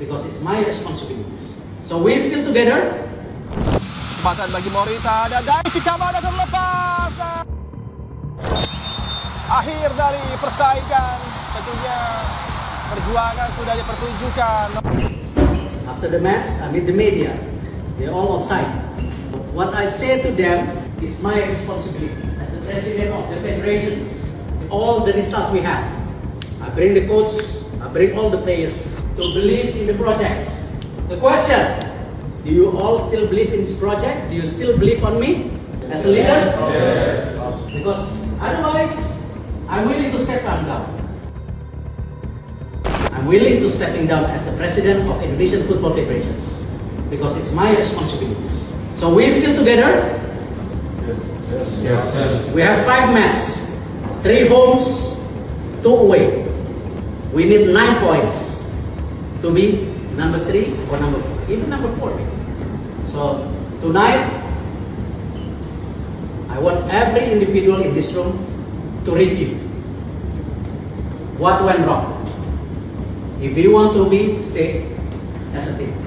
because it's my responsibilities. So we're still together. Kesempatan bagi Morita dan Daichi Kamada terlepas dan akhir dari persaingan. Tentunya perjuangan sudah dipertunjukkan. After the match, I meet the media. They're all outside. What I say to them is my responsibility as the president of the federations. All the result we have, I bring the coach, I bring all the players to believe in the projects. The question, do you all still believe in this project? Do you still believe on me as a leader? Yes. Because otherwise, I'm willing to step down. I'm willing to stepping down as the president of Indonesian Football Federations because it's my responsibilities. So we're still together. Yes. We have 5 matches, 3 homes, 2 away. We need 9 points to be number 3 or number 4, even number 4. So tonight, I want every individual in this room to review what went wrong. If you want to be, stay as a team.